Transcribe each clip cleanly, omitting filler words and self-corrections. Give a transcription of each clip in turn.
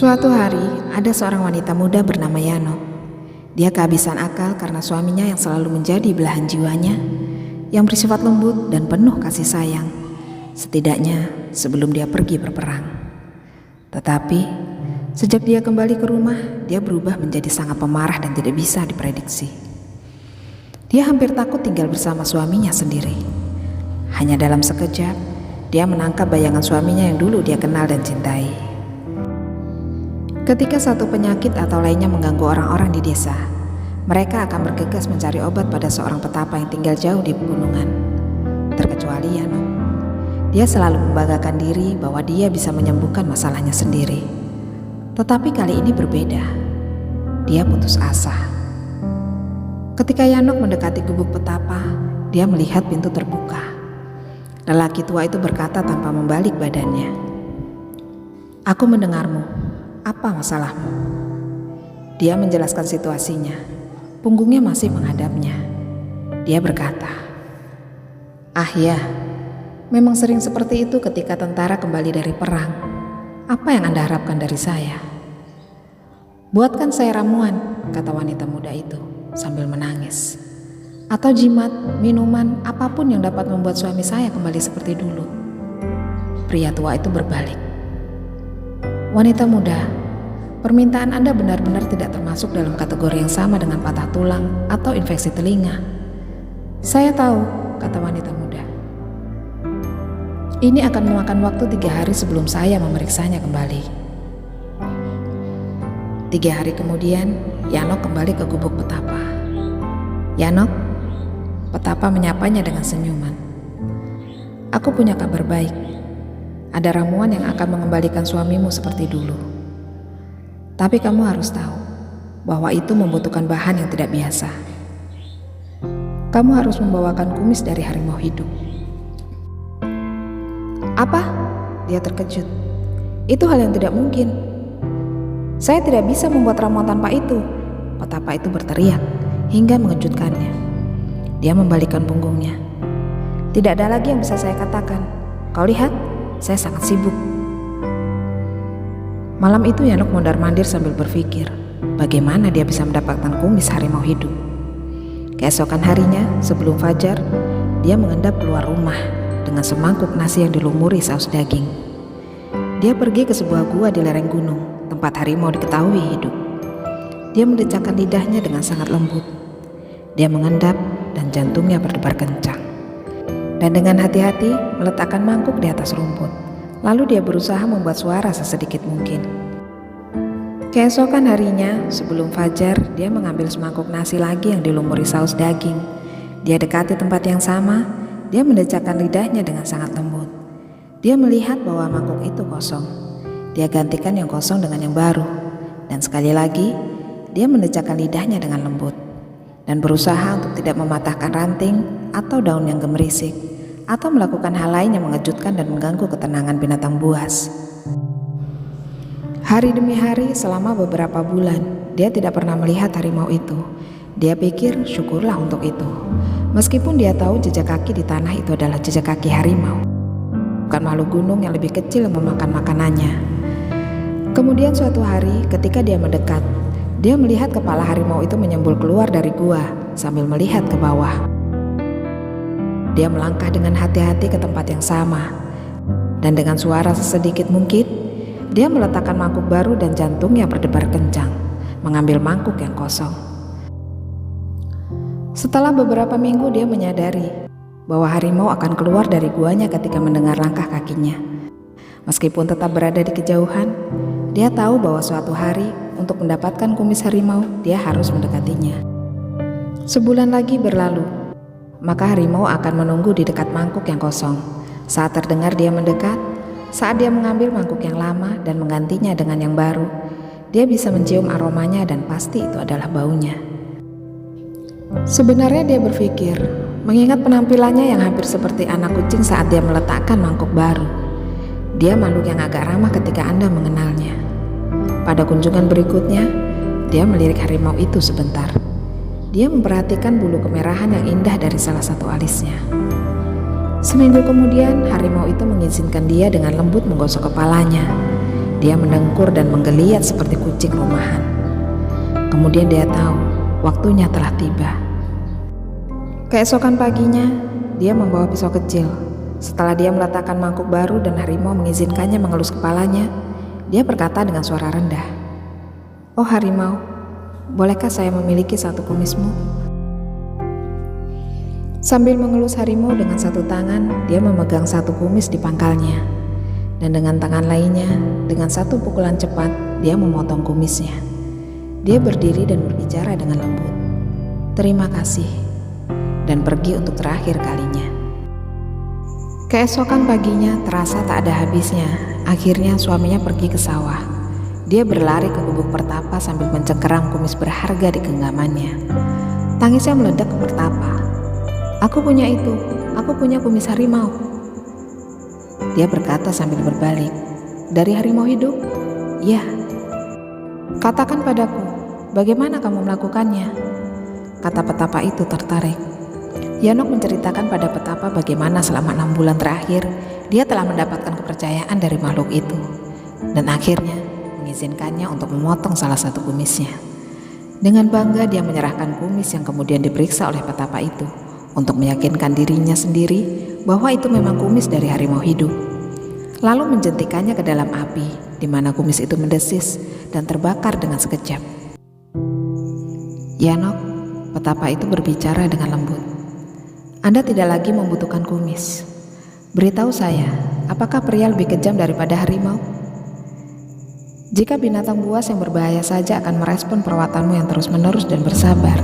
Suatu hari, ada seorang wanita muda bernama Yano. Dia kehabisan akal karena suaminya yang selalu menjadi belahan jiwanya, yang bersifat lembut dan penuh kasih sayang, setidaknya sebelum dia pergi berperang. Tetapi, sejak dia kembali ke rumah, dia berubah menjadi sangat pemarah dan tidak bisa diprediksi. Dia hampir takut tinggal bersama suaminya sendiri. Hanya dalam sekejap, dia menangkap bayangan suaminya yang dulu dia kenal dan cintai. Ketika satu penyakit atau lainnya mengganggu orang-orang di desa, mereka akan bergegas mencari obat pada seorang petapa yang tinggal jauh di pegunungan. Terkecuali Yano. Dia selalu membanggakan diri bahwa dia bisa menyembuhkan masalahnya sendiri. Tetapi kali ini berbeda. Dia putus asa. Ketika Yanok mendekati gubuk petapa, dia melihat pintu terbuka. Lelaki tua itu berkata tanpa membalik badannya, "Aku mendengarmu. Apa masalahmu?" Dia menjelaskan situasinya. Punggungnya masih menghadapnya. Dia berkata, "Ah ya, memang sering seperti itu ketika tentara kembali dari perang. Apa yang Anda harapkan dari saya?" "Buatkan saya ramuan," kata wanita muda itu sambil menangis. "Atau jimat, minuman, apapun yang dapat membuat suami saya kembali seperti dulu." Pria tua itu berbalik. "Wanita muda, permintaan Anda benar-benar tidak termasuk dalam kategori yang sama dengan patah tulang atau infeksi telinga." "Saya tahu," kata wanita muda. "Ini akan memakan waktu 3 hari sebelum saya memeriksanya kembali." 3 hari kemudian, Yanok kembali ke gubuk petapa. "Yanok," petapa menyapanya dengan senyuman. "Aku punya kabar baik. Ada ramuan yang akan mengembalikan suamimu seperti dulu. Tapi kamu harus tahu bahwa itu membutuhkan bahan yang tidak biasa. Kamu harus membawakan kumis dari harimau hidup." "Apa?" Dia terkejut. "Itu hal yang tidak mungkin. Saya tidak bisa membuat ramuan tanpa itu." Petapa itu berteriak hingga mengejutkannya. Dia membalikkan punggungnya. "Tidak ada lagi yang bisa saya katakan. Kau lihat, saya sangat sibuk." Malam itu Yanok mondar-mandir sambil berpikir bagaimana dia bisa mendapatkan kumis harimau hidup. Keesokan harinya sebelum fajar, dia mengendap keluar rumah dengan semangkuk nasi yang dilumuri saus daging. Dia pergi ke sebuah gua di lereng gunung, tempat harimau diketahui hidup. Dia mendecakkan lidahnya dengan sangat lembut. Dia mengendap dan jantungnya berdebar kencang. Dan dengan hati-hati meletakkan mangkuk di atas rumput. Lalu dia berusaha membuat suara sesedikit mungkin. Keesokan harinya, sebelum fajar, dia mengambil semangkuk nasi lagi yang dilumuri saus daging. Dia dekati tempat yang sama, dia mendecakkan lidahnya dengan sangat lembut. Dia melihat bahwa mangkuk itu kosong. Dia gantikan yang kosong dengan yang baru. Dan sekali lagi, dia mendecakkan lidahnya dengan lembut. Dan berusaha untuk tidak mematahkan ranting atau daun yang gemerisik, atau melakukan hal lain yang mengejutkan dan mengganggu ketenangan binatang buas. Hari demi hari selama beberapa bulan, dia tidak pernah melihat harimau itu. Dia pikir syukurlah untuk itu. Meskipun dia tahu jejak kaki di tanah itu adalah jejak kaki harimau, bukan makhluk gunung yang lebih kecil yang memakan makanannya. Kemudian suatu hari ketika dia mendekat, dia melihat kepala harimau itu menyembul keluar dari gua sambil melihat ke bawah. Dia melangkah dengan hati-hati ke tempat yang sama, dan dengan suara sesedikit mungkin, dia meletakkan mangkuk baru dan jantungnya berdebar kencang, mengambil mangkuk yang kosong. Setelah beberapa minggu dia menyadari bahwa harimau akan keluar dari guanya ketika mendengar langkah kakinya. Meskipun tetap berada di kejauhan, dia tahu bahwa suatu hari untuk mendapatkan kumis harimau, dia harus mendekatinya. Sebulan lagi berlalu. Maka harimau akan menunggu di dekat mangkuk yang kosong. Saat terdengar dia mendekat, saat dia mengambil mangkuk yang lama dan menggantinya dengan yang baru, dia bisa mencium aromanya dan pasti itu adalah baunya. Sebenarnya dia berpikir, mengingat penampilannya yang hampir seperti anak kucing saat dia meletakkan mangkuk baru. Dia makhluk yang agak ramah ketika Anda mengenalnya. Pada kunjungan berikutnya, dia melirik harimau itu sebentar. Dia memperhatikan bulu kemerahan yang indah dari salah satu alisnya. Seminggu kemudian, harimau itu mengizinkan dia dengan lembut menggosok kepalanya. Dia mendengkur dan menggeliat seperti kucing rumahan. Kemudian dia tahu waktunya telah tiba. Keesokan paginya, dia membawa pisau kecil. Setelah dia meletakkan mangkuk baru dan harimau mengizinkannya mengelus kepalanya, dia berkata dengan suara rendah, "Oh harimau, bolehkah saya memiliki satu kumismu?" Sambil mengelus harimau dengan satu tangan, dia memegang satu kumis di pangkalnya. Dan dengan tangan lainnya, dengan satu pukulan cepat, dia memotong kumisnya. Dia berdiri dan berbicara dengan lembut, "Terima kasih," dan pergi untuk terakhir kalinya. Keesokan paginya terasa tak ada habisnya. Akhirnya suaminya pergi ke sawah. Dia berlari ke gubuk Pertapa sambil mencengkeram kumis berharga di genggamannya. Tangisnya meledak ke Pertapa. "Aku punya itu, aku punya kumis harimau." Dia berkata sambil berbalik, "Dari harimau hidup?" "Ya." "Katakan padaku, bagaimana kamu melakukannya?" Kata Petapa itu tertarik. Yanok menceritakan pada Petapa bagaimana selama 6 bulan terakhir dia telah mendapatkan kepercayaan dari makhluk itu, dan akhirnya mengizinkannya untuk memotong salah satu kumisnya. Dengan bangga dia menyerahkan kumis yang kemudian diperiksa oleh Petapa itu untuk meyakinkan dirinya sendiri bahwa itu memang kumis dari harimau hidup. Lalu menjentikannya ke dalam api, di mana kumis itu mendesis dan terbakar dengan sekejap. "Yanok," Petapa itu berbicara dengan lembut, "Anda tidak lagi membutuhkan kumis. Beritahu saya, apakah pria lebih kejam daripada harimau? Jika binatang buas yang berbahaya saja akan merespon perawatanmu yang terus-menerus dan bersabar,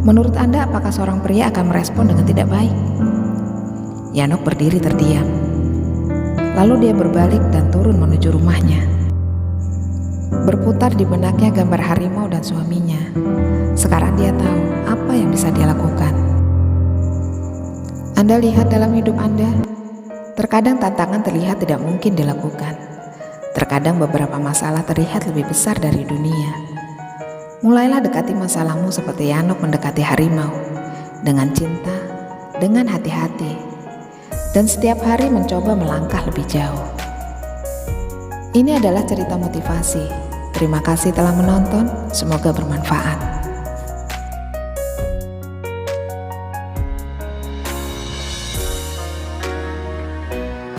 menurut Anda apakah seorang pria akan merespon dengan tidak baik?" Yanok berdiri terdiam. Lalu dia berbalik dan turun menuju rumahnya. Berputar di benaknya gambar harimau dan suaminya. Sekarang dia tahu apa yang bisa dia lakukan. Anda lihat dalam hidup Anda, terkadang tantangan terlihat tidak mungkin dilakukan. Terkadang beberapa masalah terlihat lebih besar dari dunia. Mulailah dekati masalahmu seperti Yanok mendekati harimau, dengan cinta, dengan hati-hati, dan setiap hari mencoba melangkah lebih jauh. Ini adalah cerita motivasi. Terima kasih telah menonton, semoga bermanfaat.